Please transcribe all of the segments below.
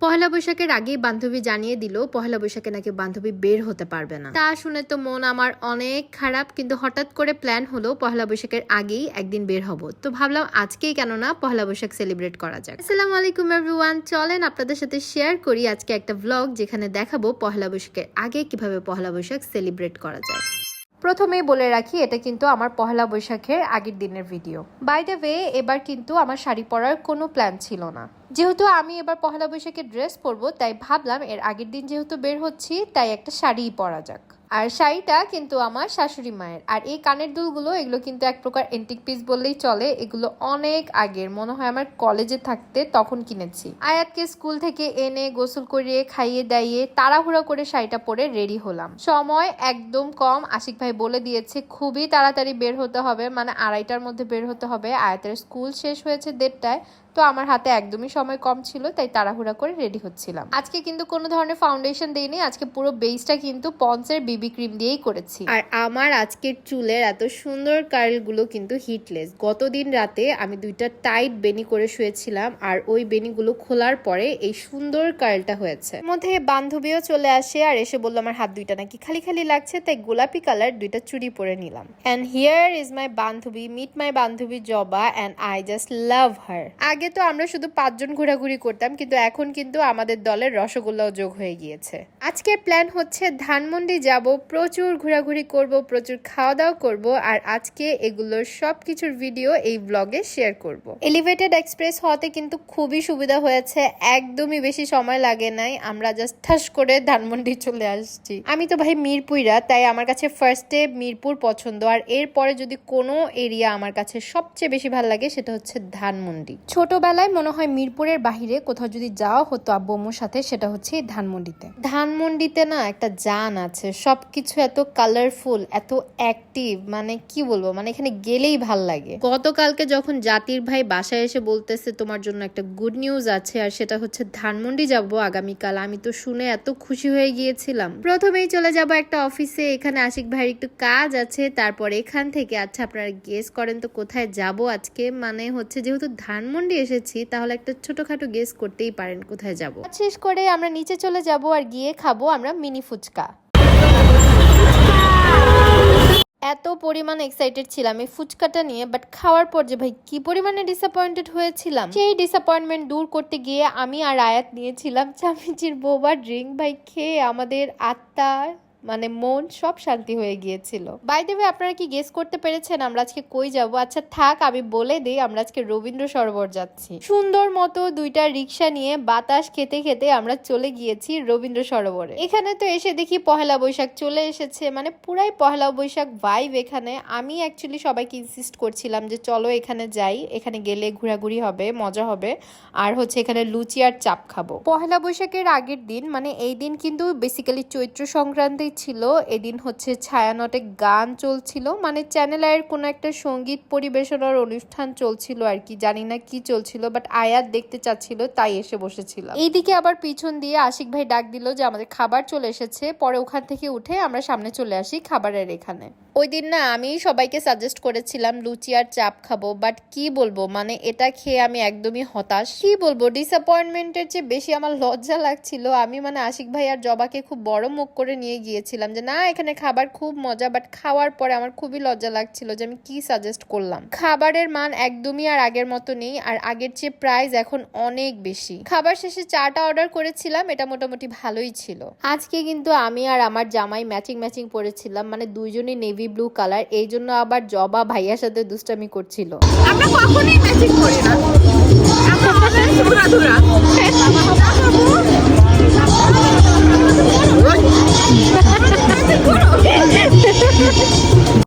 পহেলা বৈশাখের আগেই বান্ধবী জানিয়ে দিল পহেলা বৈশাখে নাকি বান্ধবী বের হতে পারবে না। তা শুনে তো মন আমার অনেক খারাপ, কিন্তু হঠাৎ করে প্ল্যান হলো পহেলা বৈশাখের আগেই একদিন বের হব। তো ভাবলাম আজকেই কেন না পহেলা বৈশাখ সেলিব্রেট করা যাক। আসসালামু আলাইকুম এভরিওয়ান, চলেন আপনাদের সাথে শেয়ার করি আজকে একটা ব্লগ যেখানে দেখাবো পহেলা বৈশাখের আগে কিভাবে পহেলা বৈশাখ সেলিব্রেট করা যায়। প্রথমেই বলে রাখি এটা কিন্তু আমার পহেলা বৈশাখের আগের দিনের ভিডিও। বাই দ্য ওয়ে, এবার কিন্তু আমার শাড়ি পরার কোনো প্ল্যান ছিল না। যেহেতু আমি এবার পহেলা বৈশাখে ড্রেস পরবো, তাই ভাবলাম এর আগের দিন যেহেতু বের হচ্ছি তাই একটা শাড়িই পরা যাক। আর শাড়িটা কিন্তু আমার শাশুড়ি মায়ের। আর এই কানের দুলগুলো এগুলো কিন্তু এক প্রকার এন্টিক পিস বললেই চলে। এগুলো অনেক আগের, মনে হয় আমার কলেজে থাকতে তখন কিনেছি। আয়াতকে স্কুল থেকে এনে গোসল করিয়ে খাইয়ে দাইয়ে তাড়াহুড়ো করে শাড়িটা পরে রেডি হলাম। সময় একদম কম, আশিক ভাই বলে দিয়েছে খুবই তাড়াতাড়ি বের হতে হবে, মানে 2:30টার মধ্যে বের হতে হবে। আয়াতের স্কুল শেষ হয়েছে 1:30টায়, তো আমার হাতে একদমই সময় কম ছিল, তাই তাড়াহুড়া করে রেডি হচ্ছিলাম। আজকে কিন্তু কোনো ধরনের ফাউন্ডেশন দেইনি, আজকে পুরো বেসটা কিন্তু পন্সের বিবি ক্রিম দিয়েই করেছি। আর আমার আজকের চুলের এত সুন্দর কার্লগুলো কিন্তু হিটলেস। গতদিন রাতে আমি 2টা টাইট বেনি করে শুয়েছিলাম, আর ওই বেনিগুলো খোলার পরে এই সুন্দর কার্লটা হয়েছে। মধ্যে বান্ধবীও চলে আসে আর এসে বললো আমার হাত 2টা নাকি খালি খালি লাগছে, তাই গোলাপি কালার 2টা চুড়ি পরে নিলাম। এন্ড হিয়ার ইজ মাই বান্ধবী, মিট মাই বান্ধবী জবা, এন্ড আই জাস্ট লাভ হার। আগে তো আমরা শুধু 5 জন ঘোরাঘুরি করতাম, কিন্তু এখন কিন্তু আমাদের দলের রসগোল্লাও যোগ হয়ে গিয়েছে। আজকের প্ল্যান হচ্ছে ধানমন্ডি যাব, প্রচুর ঘোরাঘুরি করব, প্রচুর খাওয়া দাওয়া করব, আর আজকে এগুলোর সবকিছুর ভিডিও এই ব্লগে শেয়ার করব। এলিভেটেড এক্সপ্রেস হওয়াতে কিন্তু খুবই সুবিধা হয়েছে, একদমই বেশি সময় লাগে নাই। আমরা জাস্ট ঠাস করে ধানমন্ডি চলে আসছি। আমি তো ভাই মিরপুইরা, তাই আমার কাছে ফার্স্টে মিরপুর পছন্দ, আর এরপরে যদি কোনো এরিয়া আমার কাছে সবচেয়ে বেশি ভালো লাগে সেটা হচ্ছে ধানমন্ডি। ছোটবেলায় মনে হয় মিরপুরের বাহিরে কোথাও যদি যাওয়া হতো আব্বু আম্মুর সাথে, সেটা হচ্ছে ধানমন্ডিতে। ধানমন্ডিতে না একটা জান আছে, সবকিছু এত কালারফুল, এত অ্যাক্টিভ, মানে কি বলবো, মানে এখানে গেলেই ভাল লাগে। গতকালকে যখন জাতির ভাই বাসায় এসে বলতেছে তোমার জন্য একটা গুড নিউজ আছে, আর সেটা হচ্ছে ধানমন্ডি যাব আগামীকাল, আমি তো শুনে এত খুশি হয়ে গিয়েছিলাম। প্রথমেই চলে যাব একটা অফিসে, এখানে আশিক ভাইয়ের একটু কাজ আছে, তারপর এখান থেকে আচ্ছা আপনারা গেস করেন তো কোথায় যাব আজকে। মানে হচ্ছে যেহেতু ধানমন্ডি এসেছি, তাহলে একটা ছোটখাটো গেস করতেই পারেন কোথায় যাব। শেষ করে আমরা নিচে চলে যাব আর গিয়ে খাবো আমরা মিনি ফুচকা। এত পরিমাণ এক্সাইটেড ছিলাম এই ফুচকাটা নিয়ে, বাট খাওয়ার পর যে ভাই কি পরিমাণে ডিসঅ্যাপয়েন্টেড হয়েছিলাম। সেই ডিসঅ্যাপয়েন্টমেন্ট দূর করতে গিয়ে আমি আর আয়াত নিয়েছিলাম চামিচির বোবা ড্রিঙ্ক। ভাই খেয়ে আমাদের আত্মা মানে মন সব শান্তি হয়ে গিয়েছিল। বাই দ্য ওয়ে, আপনারা কি গেস করতে পেরেছেন আমরা আজকে কই যাব? আচ্ছা থাক, আমি বলে দিই, আমরা আজকে রবীন্দ্র সরোবর যাচ্ছি। সুন্দর মতো 2টা রিক্সা নিয়ে বাতাস খেতে খেতে আমরা চলে গিয়েছি রবীন্দ্র সরোবরে। এখানে তো এসে দেখি পহেলা বৈশাখ চলে এসেছে, মানে পুরাই পহেলা বৈশাখ ভাইব এখানে। আমি অ্যাকচুয়ালি সবাইকে ইনসিস্ট করছিলাম যে চলো এখানে যাই, এখানে গেলে ঘোরাঘুরি হবে, মজা হবে, আর হচ্ছে এখানে লুচি আর চাপ খাবো। পহেলা বৈশাখের আগের দিন, মানে এই দিন কিন্তু বেসিক্যালি চৈত্র সংক্রান্তি ছিল। এদিন হচ্ছে ছায়ানটে গান চলছিল, মানে চ্যানেল আয়ের কোনো একটা সঙ্গীত পরিবেশনার অনুষ্ঠান চলছিল আর কি, জানি না কি চলছিল, বাট আয়াত দেখতে চাচ্ছিল তাই এসে বসেছিল। এইদিকে আবার পিছন দিয়ে আশিক ভাই ডাক দিল যে আমাদের খাবার চলে এসেছে। পরে ওখান থেকে উঠে আমরা সামনে চলে আসি খাবারের এখানে। ওই দিন না আমি সবাইকে সাজেস্ট করেছিলাম লুচি আর চাপ খাবো, বাট কি বলবো, মানে এটা খেয়ে আমি একদমই হতাশ। কি বলবো, ডিসঅ্যাপয়েন্টমেন্টের চেয়ে বেশি আমার লজ্জা লাগছিল। আমি মানে আশিক ভাই আর জবাকে খুব বড় মুখ করে নিয়ে গিয়েছিলাম যে না এখানে খাবার খুব মজা, বাট খাওয়ার পরে আমার খুবই লজ্জা লাগছিল যে আমি কি সাজেস্ট করলাম। খাবারের মান একদমই আর আগের মতো নেই, আর আগের চেয়ে প্রাইস এখন অনেক বেশি। খাবার শেষে চাটা অর্ডার করেছিলাম, এটা মোটামুটি ভালোই ছিল। আজকে কিন্তু আমি আর আমার জামাই ম্যাচিং পরেছিলাম, মানে দুইজনই নেভি ব্লু কালার, এই জন্য আবার জবা ভাইয়ার সাথে দুষ্টামি করছিল। আমরা কখনোই ম্যাচিং করি না, আমরা অলওয়েজ ঘোরাঘুরা।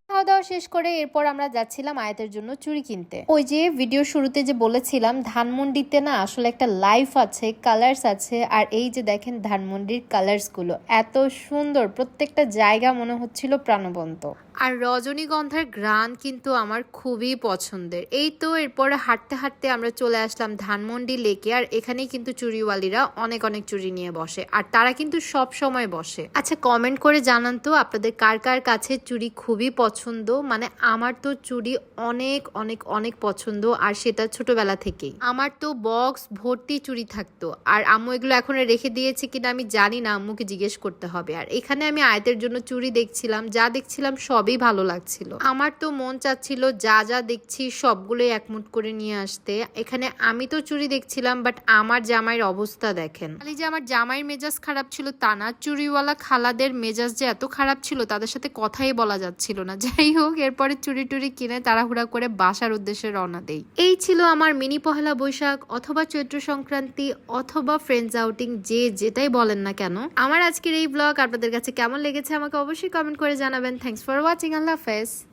খাওয়া দাওয়া শেষ করে এরপর আমরা যাচ্ছিলাম আয়াতের জন্য চুড়ি কিনতে। ওই যে ভিডিওর শুরুতে যে বলেছিলাম ধানমন্ডিতে না আসলে একটা লাইফ আছে, কালার্স আছে, আর এই যে দেখেন ধানমন্ডির কালার্স গুলো এত সুন্দর, প্রত্যেকটা জায়গা মনে হচ্ছিল প্রাণবন্ত। আর রজনীগন্ধার ঘ্রাণ কিন্তু আমার খুবই পছন্দের। এই তো এরপরে হাঁটতে হাঁটতে আমরা চলে আসলাম ধানমন্ডি লেকে, আর এখানেই কিন্তু চুড়িওয়ালিরা অনেক চুড়ি নিয়ে বসে, আর তারা কিন্তু সব সময় বসে। আচ্ছা কমেন্ট করে জানান তো আপনাদের কার কার কাছে চুড়ি খুবই পছন্দ, মানে আমার তো চুড়ি অনেক অনেক অনেক পছন্দ, আর সেটা ছোটবেলা থেকেই। আমার তো বক্স ভর্তি চুড়ি থাকতো, আর আম্মু এগুলো এখন রেখে দিয়েছে কিনা আমি জানি না, আম্মুকে জিজ্ঞেস করতে হবে। আর এখানে আমি আয়াতের জন্য চুড়ি দেখছিলাম, যা দেখছিলাম সবই ভালো লাগছিল। আমার তো মন চাচ্ছিল যা যা দেখছি সবগুলোই একমুট করে নিয়ে আসতে। এখানে আমি তো চুড়ি দেখছিলাম, বাট আমার জামাইয়ের অবস্থা দেখেন। খালি যে আমার জামাইয়ের মেজাজ খারাপ ছিল তা না, চুড়িওয়ালা খালাদের মেজাজ যে এত খারাপ ছিল তাদের সাথে কথাই বলা যাচ্ছিল না। যাই হোক, এরপরে চুড়ি টুড়ি কিনে তাড়াহুড়া করে বাসার উদ্দেশ্যে রওনা দেই। এই ছিল আমার মিনি পহেলা বৈশাখ অথবা চৈত্র সংক্রান্তি অথবা ফ্রেন্ডস আউটিং, যে যেটাই বলেন না কেন। আমার আজকের এই ব্লগ আপনাদের কাছে কেমন লেগেছে আমাকে অবশ্যই কমেন্ট করে জানাবেন। Thanks for watching. আল্লাহ হাফেজ।